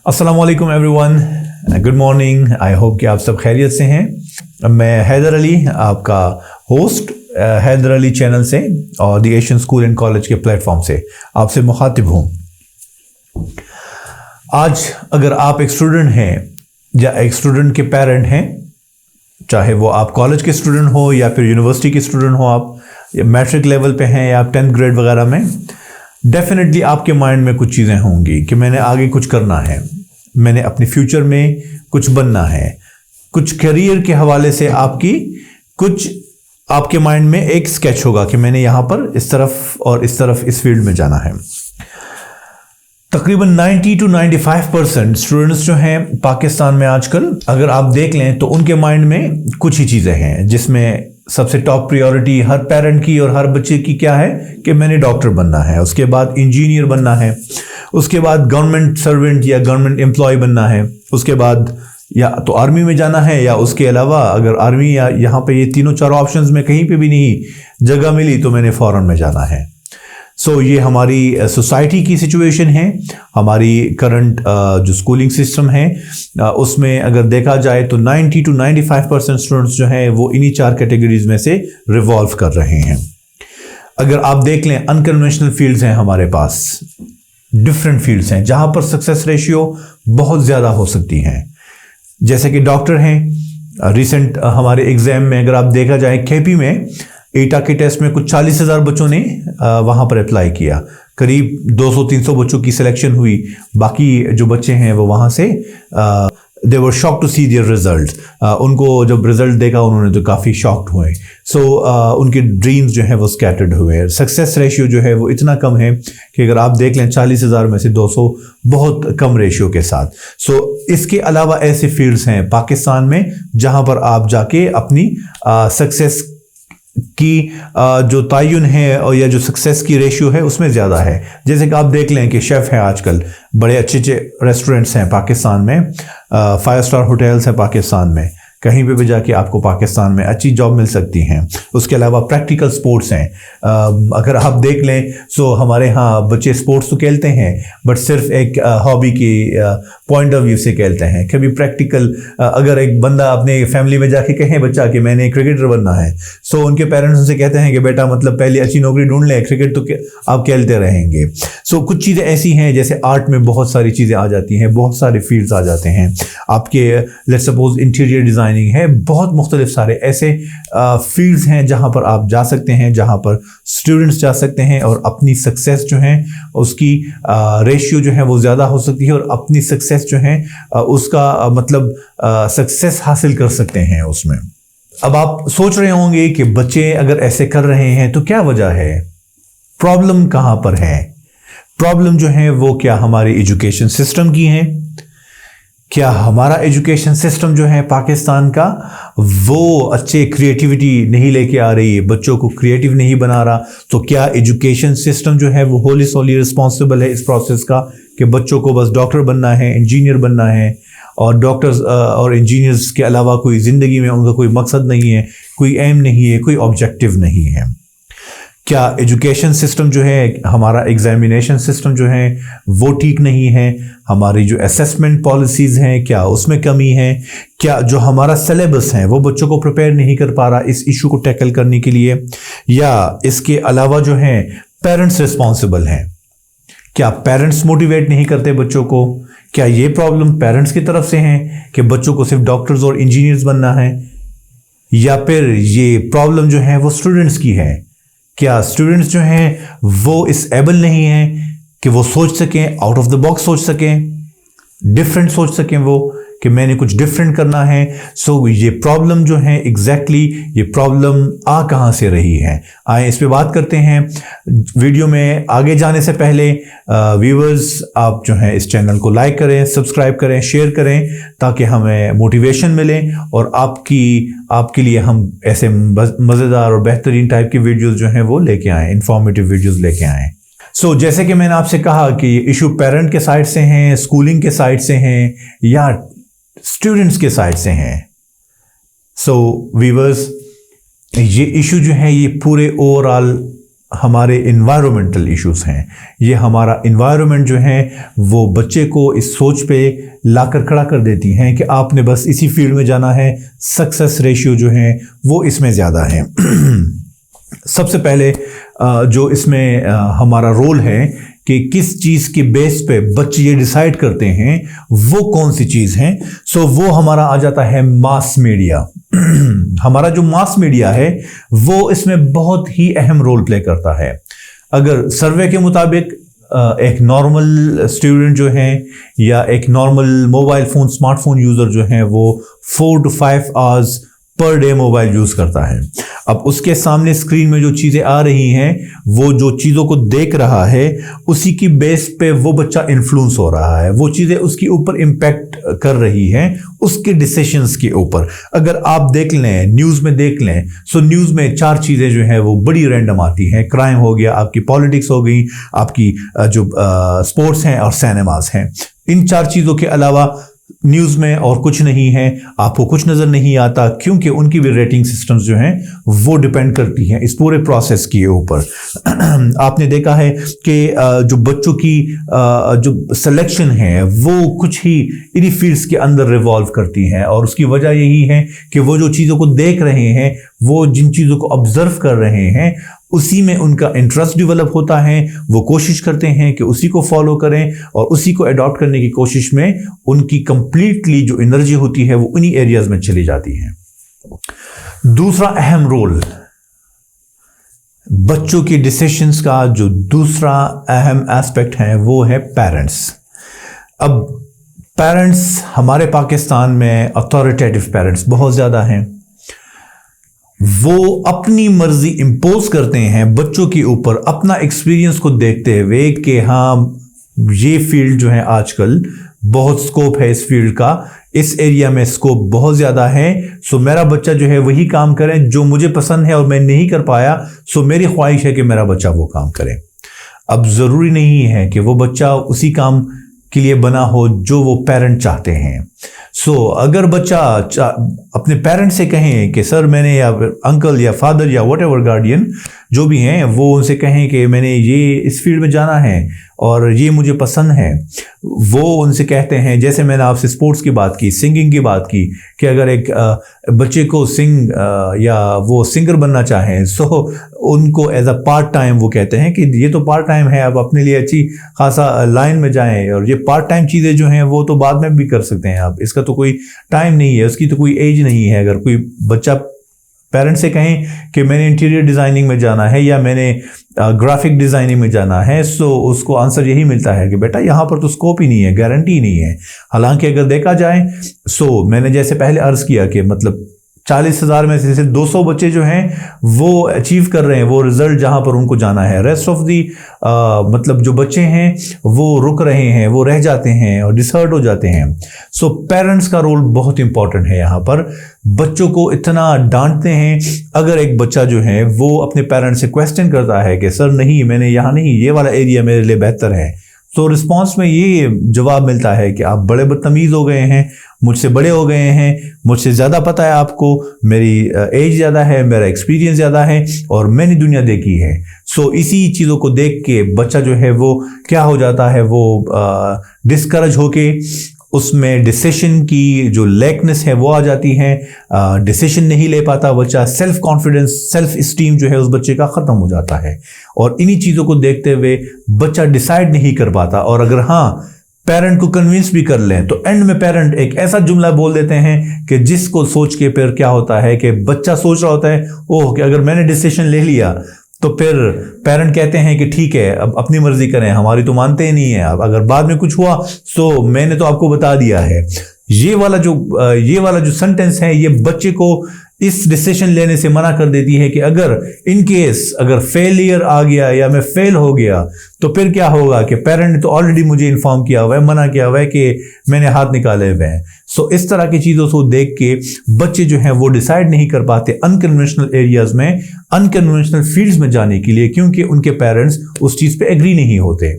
अस्सलाम वालेकुम everyone, good morning. I hope कि आप सब खैरियत से हैं। मैं हैदर अली, आपका होस्ट हैदर अली चैनल से और the Asian school and college के प्लेटफॉर्म से आपसे मुखातिब हूँ। आज अगर आप एक स्टूडेंट हैं या एक स्टूडेंट के पेरेंट हैं, चाहे वो आप कॉलेज के स्टूडेंट हो या फिर यूनिवर्सिटी के स्टूडेंट हो, आप मैट्रिक लेवल पे हैं या आप 10th ग्रेड वगैरह में, डेफिनेटली आपके माइंड में कुछ चीज़ें होंगी कि मैंने आगे कुछ करना है, मैंने अपने फ्यूचर में कुछ बनना है। कुछ करियर के हवाले से आपके माइंड में एक स्केच होगा कि मैंने यहाँ पर इस तरफ और इस तरफ इस फील्ड में जाना है। तकरीबन 90 to 95% स्टूडेंट्स जो हैं पाकिस्तान में आजकल, अगर आप देख लें तो उनके माइंड में कुछ ही चीज़ें हैं, जिसमें सबसे टॉप प्रायोरिटी हर पेरेंट की और हर बच्चे की क्या है कि मैंने डॉक्टर बनना है, उसके बाद इंजीनियर बनना है, उसके बाद गवर्नमेंट सर्वेंट या गवर्नमेंट एम्प्लॉय बनना है, उसके बाद या तो आर्मी में जाना है, या उसके अलावा अगर आर्मी या यहाँ पे ये तीनों चारों ऑप्शंस में कहीं पे भी नहीं जगह मिली तो मैंने फॉरेन में जाना है। सो ये हमारी सोसाइटी की सिचुएशन है। हमारी करंट जो स्कूलिंग सिस्टम है उसमें अगर देखा जाए तो 90 to 95% स्टूडेंट्स जो हैं वो इन्हीं चार कैटेगरीज में से रिवॉल्व कर रहे हैं। अगर आप देख लें, अनकन्वेंशनल फील्ड्स हैं हमारे पास, डिफरेंट फील्ड्स हैं जहां पर सक्सेस रेशियो बहुत ज़्यादा हो सकती हैं। जैसे कि डॉक्टर हैं, रिसेंट हमारे एग्जाम में अगर आप देखा जाए केपी में एटा के टेस्ट में कुछ 40,000 बच्चों ने वहाँ पर अप्लाई किया, करीब 200-300 बच्चों की सिलेक्शन हुई। बाकी जो बच्चे हैं वो वहाँ से they were shock to see their result. उनको जब रिजल्ट देखा उन्होंने तो काफ़ी शॉक्ड हुए। सो उनके ड्रीम्स जो हैं वो स्कैटर्ड हुए। सक्सेस रेशियो जो है वो इतना कम है कि अगर आप देख लें 40,000 में से 200 बहुत कम रेशियो के साथ। सो इसके अलावा ऐसे फील्ड्स हैं पाकिस्तान में जहाँ पर आप जाके अपनी सक्सेस की जो तयन है और या जो सक्सेस की रेशियो है उसमें ज़्यादा है। जैसे कि आप देख लें कि शेफ़ हैं आजकल, बड़े अच्छे अच्छे रेस्टोरेंट्स हैं पाकिस्तान में, 5 स्टार होटल्स हैं पाकिस्तान में, कहीं पे भी जाके आपको पाकिस्तान में अच्छी जॉब मिल सकती हैं। उसके अलावा प्रैक्टिकल स्पोर्ट्स हैं। अगर आप देख लें तो हमारे यहाँ बच्चे स्पोर्ट्स तो खेलते हैं बट सिर्फ एक हॉबी की पॉइंट ऑफ व्यू से खेलते हैं। कभी प्रैक्टिकल अगर एक बंदा अपने फैमिली में जाके कहे बच्चा कि मैंने क्रिकेटर बनना है, सो उनके पेरेंट्स उनसे कहते हैं कि बेटा मतलब पहले अच्छी नौकरी ढूंढ लें, क्रिकेट तो आप खेलते रहेंगे। सो कुछ चीज़ें ऐसी हैं, जैसे आर्ट में बहुत सारी चीज़ें आ जाती हैं, बहुत सारे फील्ड्स आ जाते हैं आपके। लेट्स सपोज इंटीरियर डिज़ाइनिंग है, बहुत मुख्तलिफ सारे ऐसे फील्ड्स हैं जहां पर आप जा सकते हैं, जहां पर स्टूडेंट्स जा सकते हैं और अपनी सक्सेस जो है उसकी रेशियो जो है वो ज़्यादा हो सकती है और अपनी सक्सेस जो है उसका मतलब सक्सेस हासिल कर सकते हैं उसमें। अब आप सोच रहे होंगे कि बच्चे अगर ऐसे कर रहे हैं तो क्या वजह है, प्रॉब्लम कहाँ पर है? प्रॉब्लम जो है वो क्या हमारी एजुकेशन सिस्टम की है? क्या हमारा एजुकेशन सिस्टम जो है पाकिस्तान का वो अच्छे क्रिएटिविटी नहीं लेके आ रही है, बच्चों को क्रिएटिव नहीं बना रहा? तो क्या एजुकेशन सिस्टम जो है वो होली सोली रिस्पॉन्सिबल है इस प्रोसेस का कि बच्चों को बस डॉक्टर बनना है, इंजीनियर बनना है, और डॉक्टर्स और इंजीनियर्स के अलावा कोई ज़िंदगी में उनका कोई मकसद नहीं है, कोई एम नहीं है, कोई ऑब्जेक्टिव नहीं है? क्या एजुकेशन सिस्टम जो है, हमारा एग्जामिनेशन सिस्टम जो है वो ठीक नहीं है? हमारी जो असेसमेंट पॉलिसीज़ हैं क्या उसमें कमी है? क्या जो हमारा सिलेबस है वो बच्चों को प्रिपेयर नहीं कर पा रहा इस इशू को टैकल करने के लिए? या इसके अलावा जो है पेरेंट्स रिस्पॉन्सिबल हैं? क्या पेरेंट्स मोटिवेट नहीं करते बच्चों को? क्या ये प्रॉब्लम पेरेंट्स की तरफ से है कि बच्चों को सिर्फ डॉक्टर्स और इंजीनियर्स बनना है, या फिर ये प्रॉब्लम जो है वो स्टूडेंट्स की है? क्या स्टूडेंट्स जो हैं वो इस एबल नहीं हैं कि वो सोच सकें, आउट ऑफ द बॉक्स सोच सकें, डिफरेंट सोच सकें वो कि मैंने कुछ डिफरेंट करना है? सो ये प्रॉब्लम जो है एग्जैक्टली ये प्रॉब्लम आ कहाँ से रही है, आए इस पे बात करते हैं। वीडियो में आगे जाने से पहले व्यूअर्स आप जो हैं इस चैनल को लाइक करें, सब्सक्राइब करें, शेयर करें ताकि हमें मोटिवेशन मिले और आपके लिए हम ऐसे मज़ेदार और बेहतरीन टाइप की वीडियोज़ जो हैं वो लेके आएँ, इंफॉर्मेटिव वीडियोज़ लेके आएँ। सो जैसे कि मैंने आपसे कहा कि ये इशू पेरेंट के साइड से हैं, स्कूलिंग के साइड से हैं या स्टूडेंट्स के साइड से हैं। सो व्यूअर्स, ये इशू जो है ये पूरे ओवरऑल हमारे इन्वायरमेंटल इश्यूज हैं। ये हमारा इन्वायरमेंट जो है वो बच्चे को इस सोच पे लाकर खड़ा कर देती हैं कि आपने बस इसी फील्ड में जाना है, सक्सेस रेशियो जो है वो इसमें ज़्यादा है। सबसे पहले जो इसमें हमारा रोल है कि किस चीज़ के बेस पे बच्चे ये डिसाइड करते हैं वो कौन सी चीज़ है। सो वो हमारा आ जाता है मास मीडिया। हमारा जो मास मीडिया है वो इसमें बहुत ही अहम रोल प्ले करता है। अगर सर्वे के मुताबिक एक नॉर्मल स्टूडेंट जो है या एक normal mobile phone smartphone user जो है वो 4 to 5 hours per day mobile use करता है। अब उसके सामने स्क्रीन में जो चीज़ें आ रही हैं वो जो चीज़ों को देख रहा है उसी की बेस पे वो बच्चा इन्फ्लुएंस हो रहा है, वो चीज़ें उसके ऊपर इम्पैक्ट कर रही हैं उसके डिसीजंस के ऊपर। अगर आप देख लें, न्यूज़ में देख लें, सो न्यूज़ में 4 चीज़ें जो हैं वो बड़ी रैंडम आती हैं। क्राइम हो गया, आपकी पॉलिटिक्स हो गई, आपकी जो स्पोर्ट्स हैं और सिनेमास हैं। इन 4 चीज़ों के अलावा न्यूज़ में और कुछ नहीं है, आपको कुछ नज़र नहीं आता, क्योंकि उनकी भी रेटिंग सिस्टम्स जो हैं वो डिपेंड करती हैं इस पूरे प्रोसेस के ऊपर। आपने देखा है कि जो बच्चों की जो सिलेक्शन है वो कुछ ही इन्हीं फील्ड्स के अंदर रिवॉल्व करती हैं, और उसकी वजह यही है कि वो जो चीज़ों को देख रहे हैं, वो जिन चीज़ों को ऑब्जर्व कर रहे हैं उसी में उनका इंटरेस्ट डेवलप होता है। वो कोशिश करते हैं कि उसी को फॉलो करें और उसी को अडॉप्ट करने की कोशिश में उनकी कंप्लीटली जो एनर्जी होती है वो उन्हीं एरियाज में चली जाती है। दूसरा अहम रोल बच्चों की डिसीजंस का, जो दूसरा अहम एस्पेक्ट है वो है पेरेंट्स। अब पेरेंट्स हमारे पाकिस्तान में अथॉरिटेटिव पेरेंट्स बहुत ज़्यादा हैं। वो अपनी मर्जी इंपोज करते हैं बच्चों के ऊपर अपना एक्सपीरियंस को देखते हुए कि हाँ ये फील्ड जो है आजकल बहुत स्कोप है, इस फील्ड का इस एरिया में स्कोप बहुत ज़्यादा है, सो मेरा बच्चा जो है वही काम करे जो मुझे पसंद है और मैं नहीं कर पाया, सो मेरी ख्वाहिश है कि मेरा बच्चा वो काम करे। अब ज़रूरी नहीं है कि वो बच्चा उसी काम के लिए बना हो जो वो पेरेंट चाहते हैं। सो अगर बच्चा अपने पेरेंट से कहें कि सर मैंने, या अंकल या फादर या व्हाटएवर गार्डियन जो भी हैं, वो उनसे कहें कि मैंने ये इस फील्ड में जाना है और ये मुझे पसंद है, वो उनसे कहते हैं, जैसे मैंने आपसे स्पोर्ट्स की बात की, सिंगिंग की बात की, कि अगर एक बच्चे को या वो सिंगर बनना चाहें, सो उनको एज अ पार्ट टाइम वो कहते हैं कि ये तो पार्ट टाइम है, आप अपने लिए अच्छी खासा लाइन में जाएं, और ये पार्ट टाइम चीज़ें जो हैं वो तो बाद में भी कर सकते हैं आप, इसका तो कोई टाइम नहीं है, उसकी तो कोई एज नहीं है। अगर कोई बच्चा पेरेंट्स से कहें कि मैंने इंटीरियर डिज़ाइनिंग में जाना है या मैंने ग्राफिक डिज़ाइनिंग में जाना है, सो उसको आंसर यही मिलता है कि बेटा यहाँ पर तो स्कोप ही नहीं है, गारंटी नहीं है। हालांकि अगर देखा जाए, सो मैंने जैसे पहले अर्ज़ किया कि मतलब 40,000 में से सिर्फ 200 बच्चे जो हैं वो अचीव कर रहे हैं वो रिजल्ट जहां पर उनको जाना है। रेस्ट ऑफ दी मतलब जो बच्चे हैं वो रुक रहे हैं, वो रह जाते हैं और डिसहर्ट हो जाते हैं। सो पेरेंट्स का रोल बहुत इंपॉर्टेंट है यहाँ पर। बच्चों को इतना डांटते हैं, अगर एक बच्चा जो है वो अपने पेरेंट्स से क्वेश्चन करता है कि सर नहीं, मैंने यहाँ नहीं, ये वाला एरिया मेरे लिए बेहतर है, तो रिस्पांस में ये जवाब मिलता है कि आप बड़े बदतमीज़ हो गए हैं, मुझसे बड़े हो गए हैं, मुझसे ज़्यादा पता है आपको, मेरी एज ज़्यादा है, मेरा एक्सपीरियंस ज़्यादा है और मैंने दुनिया देखी है। सो इसी चीज़ों को देख के बच्चा जो है वो क्या हो जाता है, वो डिस्करेज होके उसमें डिसीजन की जो लैकनेस है वो आ जाती है, डिसीजन नहीं ले पाता बच्चा, सेल्फ कॉन्फिडेंस, सेल्फ इस्टीम जो है उस बच्चे का ख़त्म हो जाता है। और इन्हीं चीज़ों को देखते हुए बच्चा डिसाइड नहीं कर पाता। और अगर हाँ पेरेंट को कन्विंस भी कर लें तो एंड में पेरेंट एक ऐसा जुमला बोल देते हैं कि जिसको सोच के फिर क्या होता है कि बच्चा सोच रहा होता है ओह कि अगर मैंने डिसीजन ले लिया, तो फिर पेरेंट कहते हैं कि ठीक है अब अपनी मर्जी करें, हमारी तो मानते ही नहीं है, अब अगर बाद में कुछ हुआ तो मैंने तो आपको बता दिया है। ये वाला जो सेंटेंस है ये बच्चे को इस डिसीजन लेने से मना कर देती है कि अगर इन केस अगर फेलियर आ गया या मैं फेल हो गया तो फिर क्या होगा कि पेरेंट ने तो ऑलरेडी मुझे इन्फॉर्म किया हुआ है, मना किया हुआ है कि मैंने हाथ निकाले हुए हैं। सो इस तरह की चीज़ों को देख के बच्चे जो हैं वो डिसाइड नहीं कर पाते अनकन्वेंशनल एरियाज में, अनकन्वेंशनल फील्ड्स में जाने के लिए, क्योंकि उनके पेरेंट्स उस चीज़ पे एग्री नहीं होते।